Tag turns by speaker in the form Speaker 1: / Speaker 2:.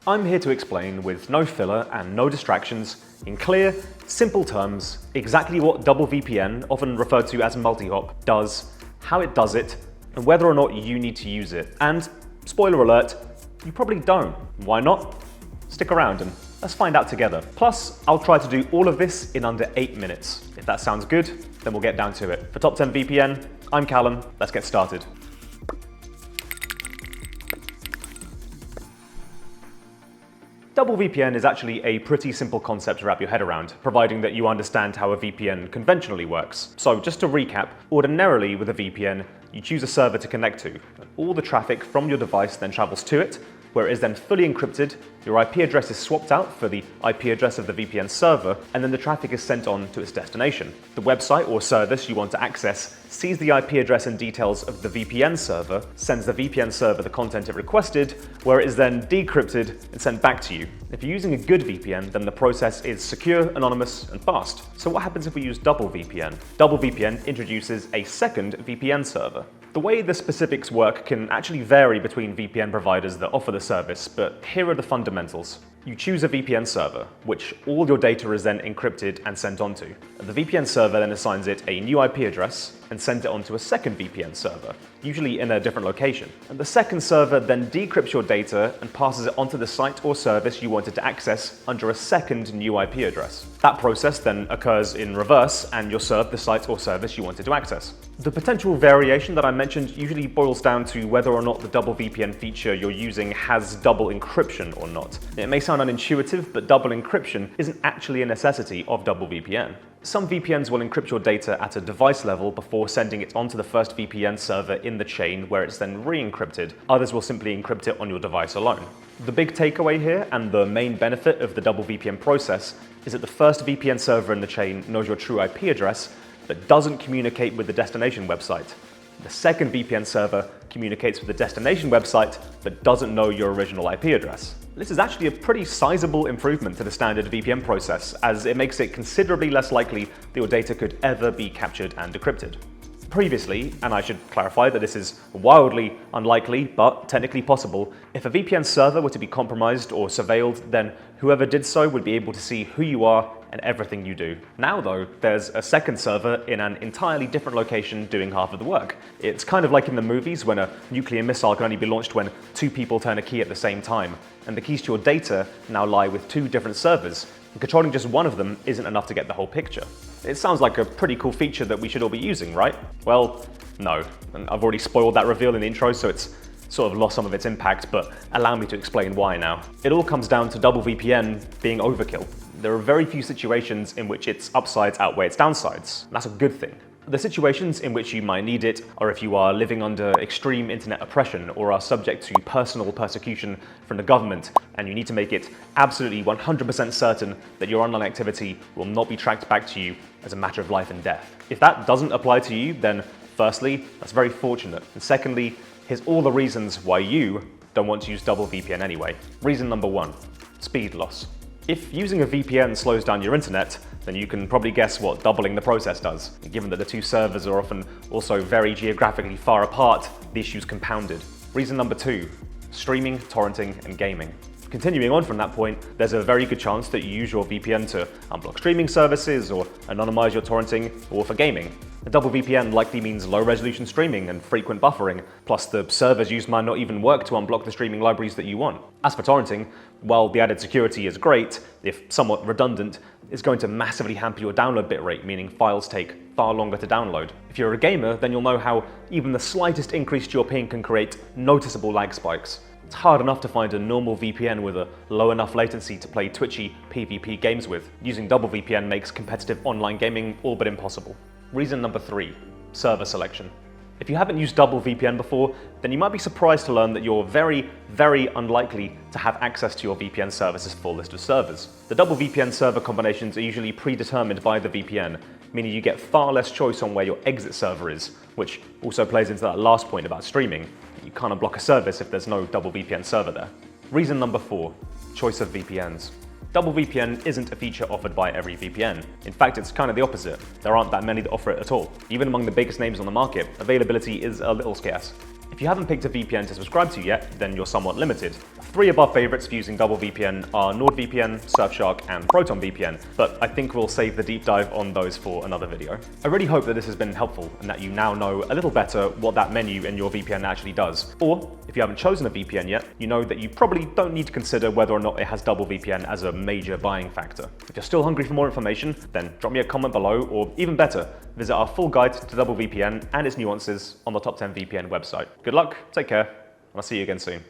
Speaker 1: I'm here to explain, with no filler and no distractions, in clear, simple terms, exactly what Double VPN, often referred to as multihop, does, how it does it, and whether or not you need to use it. And, spoiler alert, you probably don't. Why not? Stick around and let's find out together. Plus, I'll try to do all of this in under 8 minutes. If that sounds good, then we'll get down to it. For Top 10 VPN, I'm Callum. Let's get started. Double VPN is actually a pretty simple concept to wrap your head around, providing that you understand how a VPN conventionally works. So just to recap, ordinarily with a VPN, you choose a server to connect to. All the traffic from your device then travels to it, where it is then fully encrypted, your IP address is swapped out for the IP address of the VPN server, and then the traffic is sent on to its destination. The website or service you want to access sees the IP address and details of the VPN server, sends the VPN server the content it requested, where it is then decrypted and sent back to you. If you're using a good VPN, then the process is secure, anonymous, and fast. So what happens if we use Double VPN? Double VPN introduces a second VPN server. The way the specifics work can actually vary between VPN providers that offer the service, but here are the fundamentals. You choose a VPN server, which all your data is then encrypted and sent onto. The VPN server then assigns it a new IP address and sends it onto a second VPN server, usually in a different location. And the second server then decrypts your data and passes it onto the site or service you wanted to access under a second new IP address. That process then occurs in reverse, and you're served the site or service you wanted to access. The potential variation that I mentioned usually boils down to whether or not the double VPN feature you're using has double encryption or not. It may sound unintuitive, but double encryption isn't actually a necessity of double VPN. Some VPNs will encrypt your data at a device level before sending it onto the first VPN server in the chain, where it's then re-encrypted. Others will simply encrypt it on your device alone. The big takeaway here, and the main benefit of the double VPN process, is that the first VPN server in the chain knows your true IP address, but doesn't communicate with the destination website. The second VPN server communicates with the destination website, but doesn't know your original IP address. This is actually a pretty sizable improvement to the standard VPN process, as it makes it considerably less likely that your data could ever be captured and decrypted. Previously, and I should clarify that this is wildly unlikely, but technically possible, if a VPN server were to be compromised or surveilled, then whoever did so would be able to see who you are and everything you do. Now though, there's a second server in an entirely different location doing half of the work. It's kind of like in the movies when a nuclear missile can only be launched when two people turn a key at the same time, and the keys to your data now lie with two different servers, and controlling just one of them isn't enough to get the whole picture. It sounds like a pretty cool feature that we should all be using, right? Well, no, and I've already spoiled that reveal in the intro, so it's sort of lost some of its impact, but allow me to explain why now. It all comes down to double VPN being overkill. There are very few situations in which its upsides outweigh its downsides. That's a good thing. The situations in which you might need it are if you are living under extreme internet oppression or are subject to personal persecution from the government, and you need to make it absolutely 100% certain that your online activity will not be tracked back to you as a matter of life and death. If that doesn't apply to you, then firstly, that's very fortunate. And secondly, here's all the reasons why you don't want to use double VPN anyway. Reason number 1, speed loss. If using a VPN slows down your internet, then you can probably guess what doubling the process does. Given that the two servers are often also very geographically far apart, the issue's compounded. Reason number 2, streaming, torrenting, and gaming. Continuing on from that point, there's a very good chance that you use your VPN to unblock streaming services or anonymize your torrenting, or for gaming. A double VPN likely means low-resolution streaming and frequent buffering, plus the servers used might not even work to unblock the streaming libraries that you want. As for torrenting, while the added security is great, if somewhat redundant, it's going to massively hamper your download bitrate, meaning files take far longer to download. If you're a gamer, then you'll know how even the slightest increase to your ping can create noticeable lag spikes. It's hard enough to find a normal VPN with a low enough latency to play twitchy PvP games with. Using double VPN makes competitive online gaming all but impossible. Reason number 3, server selection. If you haven't used double VPN before, then you might be surprised to learn that you're very, very unlikely to have access to your VPN service's full list of servers. The double VPN server combinations are usually predetermined by the VPN, meaning you get far less choice on where your exit server is, which also plays into that last point about streaming. You can't unblock a service if there's no double VPN server there. Reason number 4, choice of VPNs. Double VPN isn't a feature offered by every VPN. In fact, it's kind of the opposite. There aren't that many that offer it at all. Even among the biggest names on the market, availability is a little scarce. If you haven't picked a VPN to subscribe to yet, then you're somewhat limited. 3 above favorites for using Double VPN are NordVPN, Surfshark, and ProtonVPN, but I think we'll save the deep dive on those for another video. I really hope that this has been helpful and that you now know a little better what that menu in your VPN actually does. Or, if you haven't chosen a VPN yet, you know that you probably don't need to consider whether or not it has Double VPN as a major buying factor. If you're still hungry for more information, then drop me a comment below, or even better, visit our full guide to Double VPN and its nuances on the Top 10 VPN website. Good luck, take care, and I'll see you again soon.